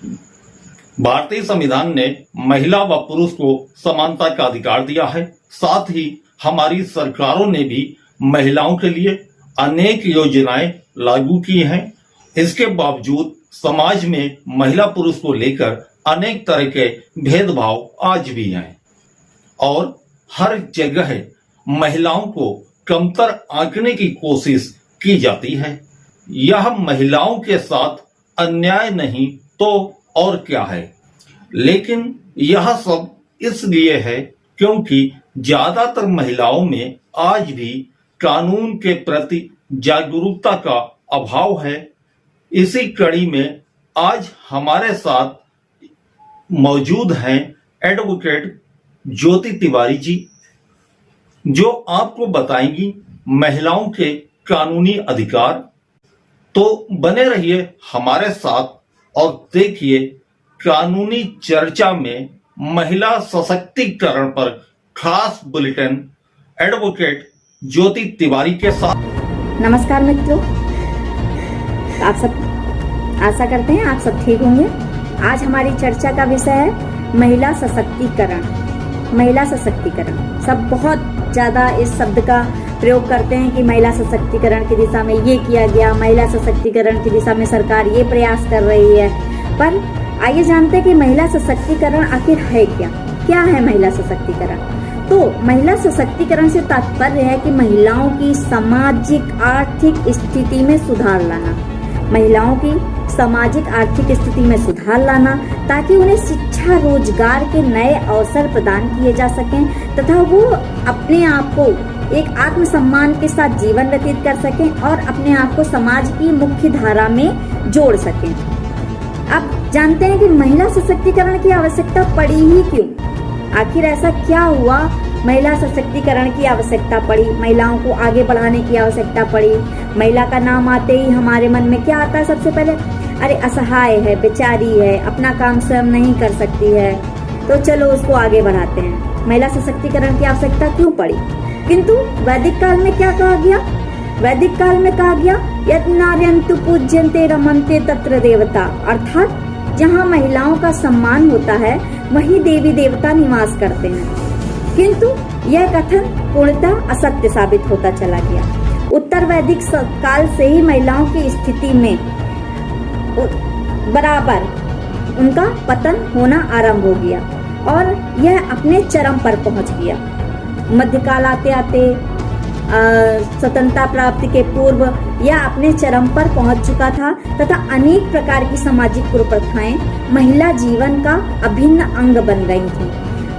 भारतीय संविधान ने महिला व पुरुष को समानता का अधिकार दिया है। साथ ही हमारी सरकारों ने भी महिलाओं के लिए अनेक योजनाएं लागू की हैं। इसके बावजूद समाज में महिला पुरुष को लेकर अनेक तरह के भेदभाव आज भी हैं और हर जगह महिलाओं को कमतर आंकने की कोशिश की जाती है। यह महिलाओं के साथ अन्याय नहीं तो और क्या है, लेकिन यह सब इसलिए है क्योंकि ज्यादातर महिलाओं में आज भी कानून के प्रति जागरूकता का अभाव है। इसी कड़ी में आज हमारे साथ मौजूद हैं एडवोकेट ज्योति तिवारी जी, जो आपको बताएंगी महिलाओं के कानूनी अधिकार। तो बने रहिए हमारे साथ और देखिए कानूनी चर्चा में महिला सशक्तिकरण पर खास बुलेटिन एडवोकेट ज्योति तिवारी के साथ। नमस्कार मित्रों, आप सब आशा करते हैं आप सब ठीक होंगे। आज हमारी चर्चा का विषय है महिला सशक्तिकरण। महिला सशक्तिकरण, सब बहुत ज्यादा इस शब्द का प्रयोग करते हैं कि महिला सशक्तिकरण की दिशा में ये किया गया, महिला सशक्तिकरण की दिशा में सरकार ये प्रयास कर रही है। पर आइए जानते हैं कि महिला सशक्तिकरण आखिर है क्या। क्या है महिला सशक्तिकरण? तो महिला सशक्तिकरण से तात्पर्य है कि महिलाओं की सामाजिक आर्थिक स्थिति में सुधार लाना, महिलाओं की सामाजिक आर्थिक स्थिति में सुधार लाना, ताकि उन्हें शिक्षा रोजगार के नए अवसर प्रदान किए जा सकें तथा वो अपने आप को एक आत्मसम्मान के साथ जीवन व्यतीत कर सकें और अपने आप को समाज की मुख्य धारा में जोड़ सकें। अब जानते हैं कि महिला सशक्तिकरण की आवश्यकता पड़ी ही क्यों? आखिर ऐसा क्या हुआ महिला सशक्तिकरण की आवश्यकता पड़ी, महिलाओं को आगे बढ़ाने की आवश्यकता पड़ी? महिला का नाम आते ही हमारे मन में क्या आता है? सबसे पहले अरे असहाय है, बेचारी है, अपना काम स्वयं नहीं कर सकती है, तो चलो उसको आगे बढ़ाते हैं। महिला सशक्तिकरण की आवश्यकता क्यों पड़ी? किंतु वैदिक काल में क्या कहा गया? वैदिक काल में कहा गया यत् नार्यन्तु पूज्यन्ते रमन्ते तत्र देवता, अर्थात जहाँ महिलाओं का सम्मान होता है वहीं देवी देवता निवास करते हैं। किंतु यह कथन पूर्णतः असत्य साबित होता चला गया। उत्तर वैदिक काल से ही महिलाओं की स्थिति में बराबर उनका पतन होना आरंभ हो गया और यह अपने चरम पर पहुंच गया। मध्यकाल आते आते स्वतंत्रता प्राप्ति के पूर्व यह अपने चरम पर पहुंच चुका था तथा अनेक प्रकार की सामाजिक कुप्रथाएं महिला जीवन का अभिन्न अंग बन गई थी।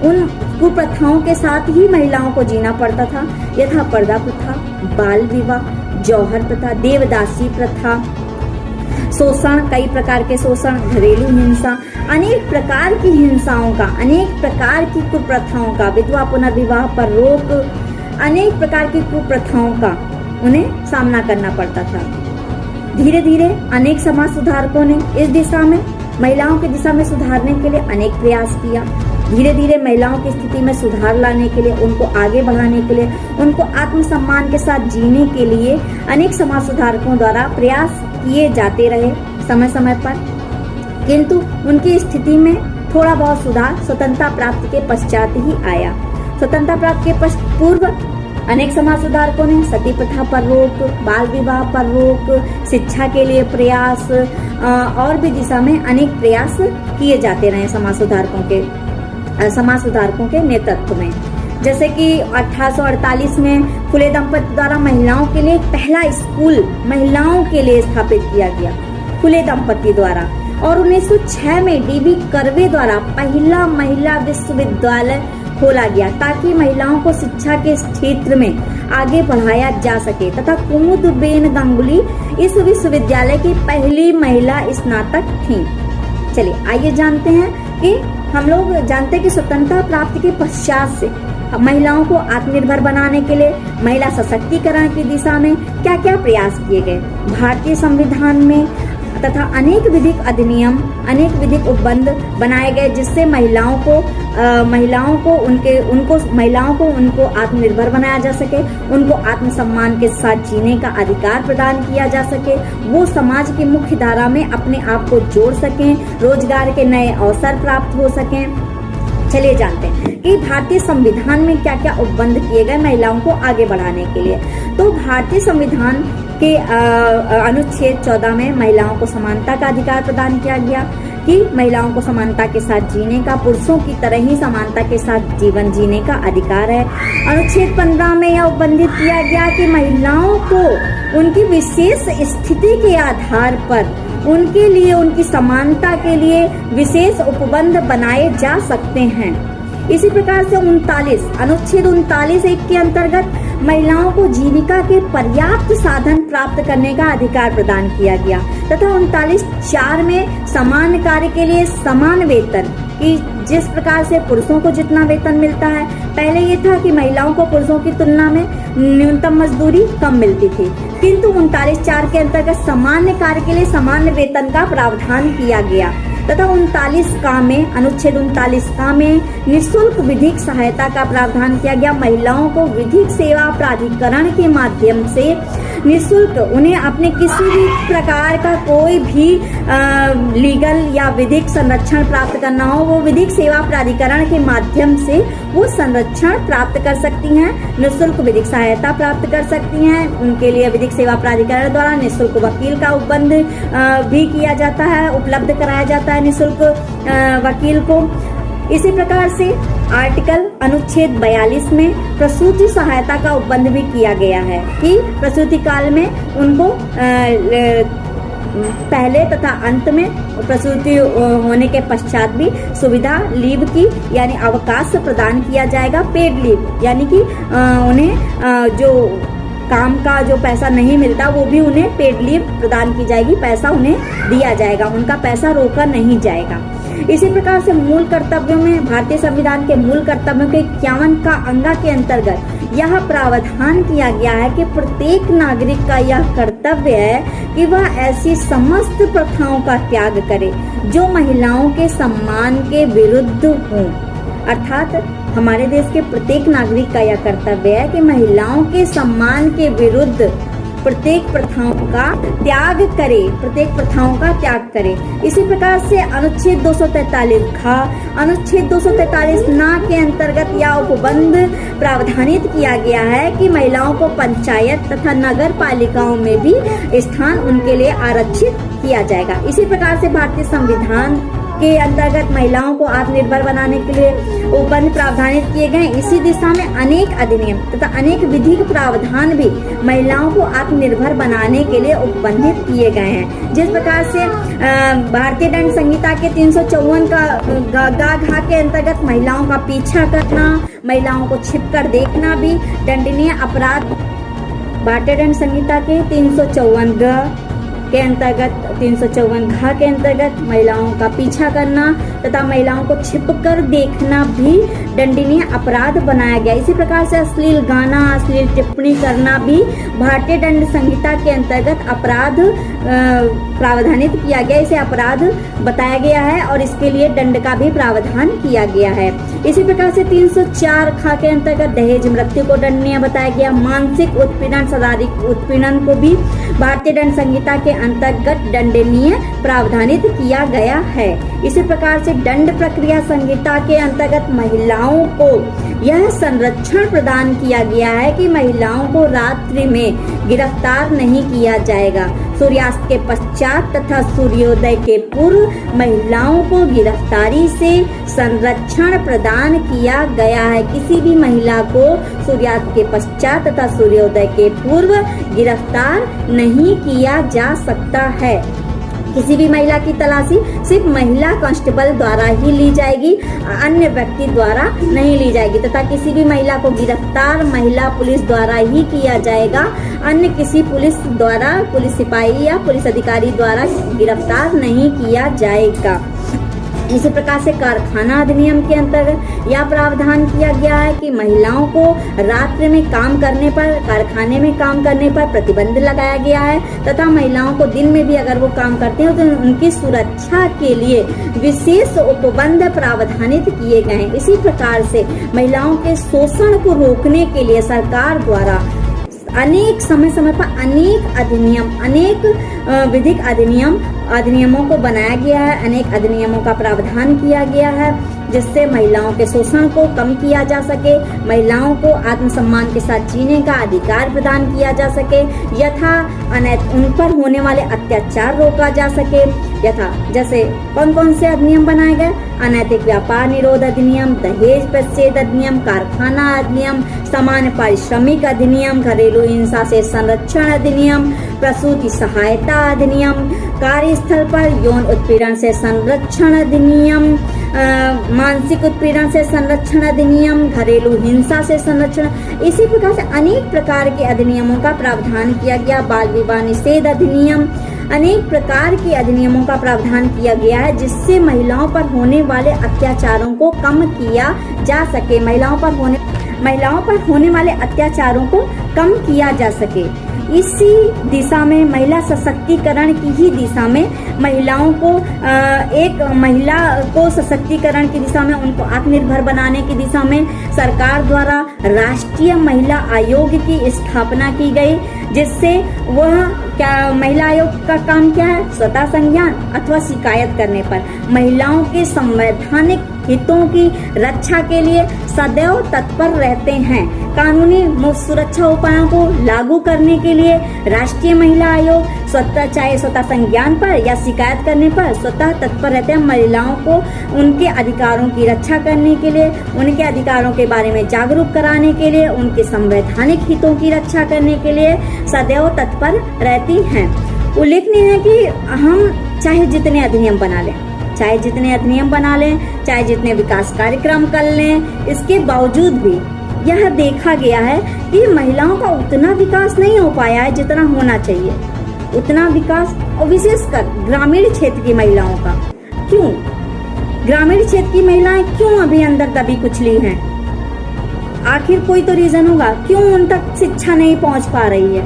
उन कुप्रथाओं के साथ ही महिलाओं को जीना पड़ता था, यथा पर्दा प्रथा, बाल विवाह, जौहर प्रथा, देवदासी प्रथा, शोषण, कई प्रकार के शोषण, घरेलू हिंसा, अनेक प्रकार की हिंसाओं का, अनेक प्रकार की कुप्रथाओं का, विधवा पुनर्विवाह पर रोक, अनेक प्रकार की कुप्रथाओं का उन्हें सामना करना पड़ता था। धीरे धीरे अनेक समाज सुधारकों ने इस दिशा में महिलाओं की दिशा में सुधारने के लिए अनेक प्रयास किया। धीरे धीरे महिलाओं की स्थिति में सुधार लाने के लिए, उनको आगे बढ़ाने के लिए, उनको आत्मसम्मान के साथ जीने के लिए अनेक समाज सुधारकों द्वारा प्रयास किए जाते रहे समय समय पर। किंतु उनकी स्थिति में थोड़ा बहुत सुधार स्वतंत्रता प्राप्ति के पश्चात ही आया। स्वतंत्रता प्राप्ति के पूर्व अनेक समाज सुधारकों ने सती प्रथा पर रोक, बाल विवाह पर रोक, शिक्षा के लिए प्रयास और भी दिशा में अनेक प्रयास किए जाते रहे समाज सुधारकों के नेतृत्व में। जैसे कि 1848 में फुले दंपति द्वारा महिलाओं के लिए पहला स्कूल महिलाओं के लिए स्थापित किया गया, फुले दंपति द्वारा। और 1906 में डीवी कर्वे द्वारा पहला महिला विश्वविद्यालय खोला गया ताकि महिलाओं को शिक्षा के क्षेत्र में आगे बढ़ाया जा सके तथा कुमुदबेन गांगुली इस विश्वविद्यालय की पहली महिला स्नातक थी। चलिए आइए जानते हैं कि हम लोग जानते हैं कि स्वतंत्रता प्राप्ति के पश्चात से महिलाओं को आत्मनिर्भर बनाने के लिए महिला सशक्तिकरण की दिशा में क्या क्या प्रयास किए गए। भारतीय संविधान में तथा अनेक विधिक अधिनियम, अनेक विधिक उपबंध बनाए गए, जिससे महिलाओं को उनको आत्मनिर्भर बनाया जा सके, उनको आत्मसम्मान के साथ जीने का अधिकार प्रदान किया जा सके, वो समाज की मुख्य धारा में अपने आप को जोड़ सकें, रोजगार के नए अवसर प्राप्त हो सकें। चलिए जानते हैं कि भारतीय संविधान में क्या क्या उपबंध किए गए महिलाओं को आगे बढ़ाने के लिए। तो भारतीय संविधान के अनुच्छेद 14 में महिलाओं को समानता का अधिकार प्रदान किया गया कि महिलाओं को समानता के साथ जीने का, पुरुषों की तरह ही समानता के साथ जीवन जीने का अधिकार है। अनुच्छेद 15 में यह उपबंधित किया गया कि महिलाओं को उनकी विशेष स्थिति के आधार पर उनके लिए, उनकी समानता के लिए विशेष उपबंध बनाए जा सकते हैं। इसी प्रकार से अनुच्छेद 39(1) के अंतर्गत महिलाओं को जीविका के पर्याप्त साधन प्राप्त करने का अधिकार प्रदान किया गया तथा 39(4) में समान कार्य के लिए समान वेतन कि जिस प्रकार से पुरुषों को जितना वेतन मिलता है, पहले ये था कि महिलाओं को पुरुषों की तुलना में न्यूनतम मजदूरी कम मिलती थी, किंतु 39(4) के अंतर्गत सामान्य कार्य के लिए समान वेतन का प्रावधान किया गया तथा अनुच्छेद 39 में निःशुल्क विधिक सहायता का प्रावधान किया गया। महिलाओं को विधिक सेवा प्राधिकरण के माध्यम से निःशुल्क उन्हें अपने किसी भी प्रकार का कोई भी लीगल या विधिक संरक्षण प्राप्त करना हो, वो विधिक सेवा प्राधिकरण के माध्यम से वो संरक्षण प्राप्त कर सकती हैं, निःशुल्क विधिक सहायता प्राप्त कर सकती हैं। उनके लिए विधिक सेवा प्राधिकरण द्वारा निःशुल्क वकील का उपबंध भी किया जाता है, उपलब्ध कराया जाता है निःशुल्क वकील को। इसी प्रकार से अनुच्छेद 42 में प्रसूति सहायता का उपबंध भी किया गया है कि प्रसूति काल में उनको पहले तथा अंत में प्रसूति होने के पश्चात भी सुविधा लीव की यानी अवकाश प्रदान किया जाएगा, पेड लीव, यानी कि उन्हें जो काम का जो पैसा नहीं मिलता वो भी उन्हें पेड लीव प्रदान की जाएगी, पैसा उन्हें दिया जाएगा, उनका पैसा रोका नहीं जाएगा। इसी प्रकार से मूल कर्तव्यों में भारतीय संविधान के मूल कर्तव्यों के 51 का अंगा के अंतर्गत यह प्रावधान किया गया है कि प्रत्येक नागरिक का यह कर्तव्य है कि वह ऐसी समस्त प्रथाओं का त्याग करे जो महिलाओं के सम्मान के विरुद्ध हों। अर्थात हमारे देश के प्रत्येक नागरिक का यह कर्तव्य है कि महिलाओं के सम्मान के विरुद्ध प्रत्येक प्रथाओं का त्याग करे, इसी प्रकार से अनुच्छेद 243 ना के अंतर्गत यह उपबंध प्रावधानित किया गया है कि महिलाओं को पंचायत तथा नगर पालिकाओं में भी स्थान उनके लिए आरक्षित किया जाएगा। इसी प्रकार से भारतीय संविधान के अंतर्गत महिलाओं को आत्मनिर्भर बनाने के लिए उपबंध प्रावधानित किए गए। इसी दिशा में अनेक अधिनियम तथा अनेक विधिक प्रावधान भी महिलाओं को आत्मनिर्भर बनाने के लिए उपबंधित किए गए हैं। जिस प्रकार से भारतीय दंड संहिता के 354 का घा के अंतर्गत महिलाओं का पीछा करना, महिलाओं को छिपकर देखना भी दंडनीय अपराध। भारतीय दंड संहिता के 354 के अंतर्गत 354 घ के अंतर्गत महिलाओं का पीछा करना तथा महिलाओं को छिपकर देखना भी दंडनीय अपराध बनाया गया। इसी प्रकार से अश्लील गाना, अश्लील टिप्पणी करना भी भारतीय दंड संहिता के अंतर्गत अपराध प्रावधानित किया गया, इसे अपराध बताया गया है और इसके लिए दंड का भी प्रावधान किया गया है। इसी प्रकार से 304 ख के अंतर्गत दहेज मृत्यु को दंडनीय बताया गया। मानसिक उत्पीड़न, शारीरिक उत्पीड़न को भी भारतीय दंड संहिता के अंतर्गत दंडनीय प्रावधानित किया गया है। इसी प्रकार से दंड प्रक्रिया संहिता के अंतर्गत महिलाओं को यह संरक्षण प्रदान किया गया है कि महिलाओं को रात्रि में गिरफ्तार नहीं किया जाएगा। सूर्यास्त के पश्चात तथा सूर्योदय के पूर्व महिलाओं को गिरफ्तारी से संरक्षण प्रदान किया गया है। किसी भी महिला को सूर्यास्त के पश्चात तथा सूर्योदय के पूर्व गिरफ्तार नहीं किया जा सकता है। किसी भी महिला की तलाशी सिर्फ महिला कांस्टेबल द्वारा ही ली जाएगी, अन्य व्यक्ति द्वारा नहीं ली जाएगी तथा किसी भी महिला को गिरफ्तार महिला पुलिस द्वारा ही किया जाएगा, अन्य किसी पुलिस द्वारा, पुलिस सिपाही या पुलिस अधिकारी द्वारा गिरफ्तार नहीं किया जाएगा। इसी प्रकार से कारखाना अधिनियम के अंतर्गत यह प्रावधान किया गया है कि महिलाओं को रात्रि में काम करने पर, कारखाने में काम करने पर प्रतिबंध लगाया गया है तथा महिलाओं को दिन में भी अगर वो काम करते हैं तो उनकी सुरक्षा के लिए विशेष उपबंध प्रावधानित किए गए हैं। इसी प्रकार से महिलाओं के शोषण को रोकने के लिए सरकार द्वारा अनेक समय समय पर अनेक अधिनियम, अनेक विधिक अधिनियमों को बनाया गया है, अनेक अधिनियमों का प्रावधान किया गया है जिससे महिलाओं के शोषण को कम किया जा सके, महिलाओं को आत्मसम्मान के साथ जीने का अधिकार प्रदान किया जा सके, यथा उन पर होने वाले अत्याचार रोका जा सके। यथा जैसे कौन कौन से अधिनियम बनाए गए? अनैतिक व्यापार निरोध अधिनियम, दहेज प्रतिषेध अधिनियम, कारखाना अधिनियम, सामान्य पारिश्रमिक अधिनियम, घरेलू हिंसा से संरक्षण अधिनियम, प्रसूति सहायता अधिनियम, कार्यस्थल पर यौन उत्पीड़न से संरक्षण अधिनियम, मानसिक उत्पीड़न से संरक्षण अधिनियम, घरेलू हिंसा से संरक्षण। इसी प्रकार से अनेक प्रकार के अधिनियमों का प्रावधान किया गया। बाल विवाह निषेध अधिनियम, अनेक प्रकार के अधिनियमों का प्रावधान किया गया है जिससे महिलाओं पर होने वाले अत्याचारों को कम किया जा सके, महिलाओं पर होने वाले अत्याचारों को कम किया जा सके। इसी दिशा में, महिला सशक्तिकरण की ही दिशा में, महिलाओं को एक महिला को सशक्तिकरण की दिशा में, उनको आत्मनिर्भर बनाने की दिशा में सरकार द्वारा राष्ट्रीय महिला आयोग की स्थापना की गई, जिससे वह क्या, महिला आयोग का काम क्या है? स्वतः संज्ञान अथवा शिकायत करने पर महिलाओं के संवैधानिक हितों की रक्षा के लिए सदैव तत्पर रहते हैं। कानूनी सुरक्षा उपायों को लागू करने के लिए राष्ट्रीय महिला आयोग चाहे स्वतः संज्ञान पर या शिकायत करने पर स्वतः तत्पर रहते हैं। महिलाओं को उनके अधिकारों की रक्षा करने के लिए, उनके अधिकारों के बारे में जागरूक कराने के लिए, उनके संवैधानिक हितों की रक्षा करने के लिए सदैव तत्पर रहती हैं। उल्लेखनीय है कि हम चाहे जितने अधिनियम बना लें, चाहे जितने विकास कार्यक्रम कर लें, इसके बावजूद भी यह देखा गया है कि महिलाओं का उतना विकास नहीं हो पाया है जितना होना चाहिए। उतना विकास, और विशेषकर ग्रामीण क्षेत्र की महिलाओं का। क्यों ग्रामीण क्षेत्र की महिलाएं क्यों अभी अंदर दबी कुचली हैं? आखिर कोई तो रीजन होगा। क्यों उन तक शिक्षा नहीं पहुंच पा रही है?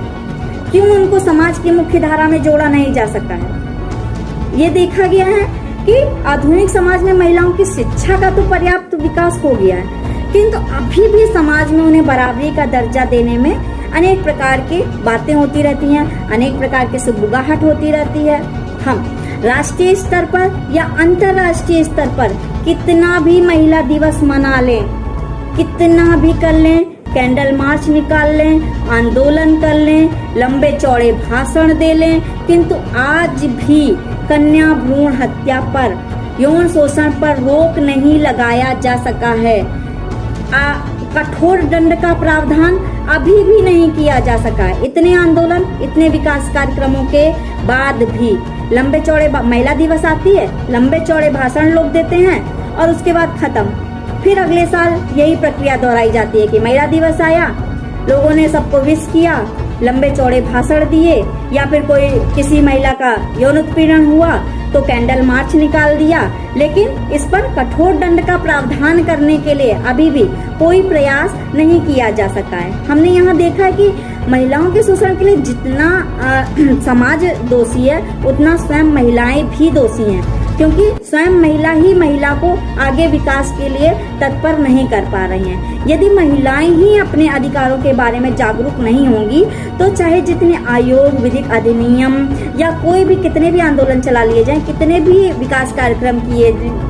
क्यों उनको समाज की मुख्य धारा में जोड़ा नहीं जा सकता है? ये देखा गया है कि आधुनिक समाज में महिलाओं की शिक्षा का तो पर्याप्त विकास हो गया है, किंतु अभी भी समाज में उन्हें बराबरी का दर्जा देने में अनेक प्रकार की बातें होती रहती हैं, अनेक प्रकार की सुगबुगाहट होती रहती है। हम राष्ट्रीय स्तर पर या अंतर्राष्ट्रीय स्तर पर कितना भी महिला दिवस मना लें, कितना भी कर लें, कैंडल मार्च निकाल लें, आंदोलन कर लें, लंबे चौड़े भाषण दे लें, किंतु आज भी कन्या भ्रूण हत्या पर, यौन शोषण पर रोक नहीं लगाया जा सका है। कठोर दंड का प्रावधान अभी भी नहीं किया जा सका है। इतने आंदोलन, इतने विकास कार्यक्रमों के बाद भी लंबे चौड़े महिला दिवस आती है, लंबे चौड़े भाषण लोग देते हैं और उसके बाद खत्म। फिर अगले साल यही प्रक्रिया दोहराई जाती है कि महिला दिवस आया, लोगों ने सबको विश किया, लंबे चौड़े भाषण दिए, या फिर कोई किसी महिला का यौन उत्पीड़न हुआ तो कैंडल मार्च निकाल दिया, लेकिन इस पर कठोर दंड का प्रावधान करने के लिए अभी भी कोई प्रयास नहीं किया जा सका है। हमने यहाँ देखा है कि महिलाओं के शोषण के लिए जितना समाज दोषी है, उतना स्वयं महिलाएं भी दोषी हैं, क्योंकि स्वयं महिला ही महिला को आगे विकास के लिए तत्पर नहीं कर पा रही हैं। यदि महिलाएं ही अपने अधिकारों के बारे में जागरूक नहीं होंगी तो चाहे जितने आयोग, विधिक अधिनियम या कोई भी कितने भी आंदोलन चला लिए जाएं, कितने भी विकास कार्यक्रम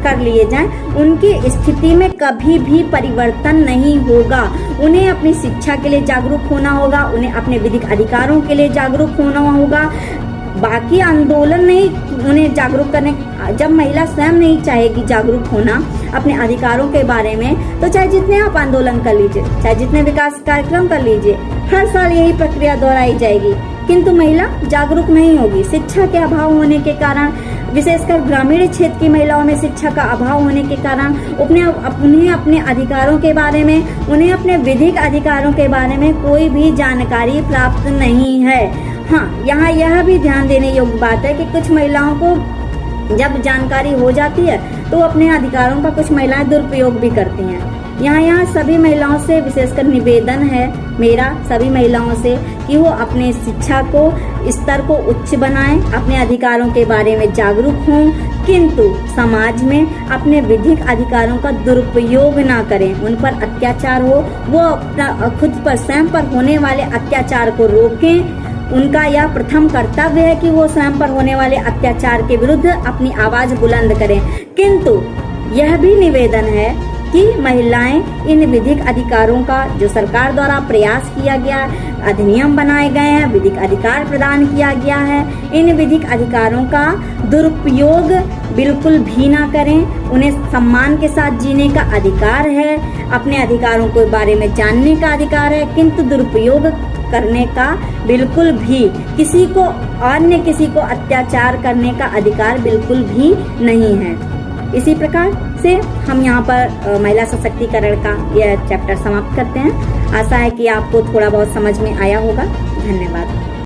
कर लिए जाएं, उनकी स्थिति में कभी भी परिवर्तन नहीं होगा। उन्हें अपनी शिक्षा के लिए जागरूक होना होगा, उन्हें अपने विधिक अधिकारों के लिए जागरूक होना होगा। बाकी आंदोलन नहीं उन्हें जागरूक करने, जब महिला स्वयं नहीं चाहेगी जागरूक होना अपने अधिकारों के बारे में, तो चाहे जितने आप आंदोलन कर लीजिए, चाहे जितने विकास कार्यक्रम कर लीजिए, हर साल यही प्रक्रिया दोहराई जाएगी, किंतु महिला जागरूक नहीं होगी। शिक्षा के अभाव होने के कारण, विशेषकर ग्रामीण क्षेत्र की महिलाओं में शिक्षा का अभाव होने के कारण उन्हें अपने अधिकारों के बारे में, उन्हें अपने विधिक अधिकारों के बारे में कोई भी जानकारी प्राप्त नहीं है। हाँ, यहाँ यह भी ध्यान देने योग्य बात है कि कुछ महिलाओं को जब जानकारी हो जाती है तो अपने अधिकारों का कुछ महिलाएं दुरुपयोग भी करती हैं। यहाँ सभी महिलाओं से विशेषकर निवेदन है मेरा सभी महिलाओं से कि वो अपने शिक्षा को स्तर को उच्च बनाएं, अपने अधिकारों के बारे में जागरूक हों, किंतु समाज में अपने विधिक अधिकारों का दुरुपयोग ना करें। उन पर अत्याचार हो, वो अपना खुद पर स्वयं पर होने वाले अत्याचार को रोकें। उनका यह प्रथम कर्तव्य है कि वो स्वयं पर होने वाले अत्याचार के विरुद्ध अपनी आवाज बुलंद करें। किंतु यह भी निवेदन है कि महिलाएं इन विधिक अधिकारों का जो सरकार द्वारा प्रयास किया गया, अधिनियम बनाए गए हैं, विधिक अधिकार प्रदान किया गया है, इन विधिक अधिकारों का दुरुपयोग बिल्कुल भी ना करें। उन्हें सम्मान के साथ जीने का अधिकार है, अपने अधिकारों के बारे में जानने का अधिकार है, किंतु दुरुपयोग करने का बिल्कुल भी किसी को अत्याचार करने का अधिकार बिल्कुल भी नहीं है। इसी प्रकार से हम यहाँ पर महिला सशक्तिकरण का यह चैप्टर समाप्त करते हैं। आशा है कि आपको थोड़ा बहुत समझ में आया होगा। धन्यवाद।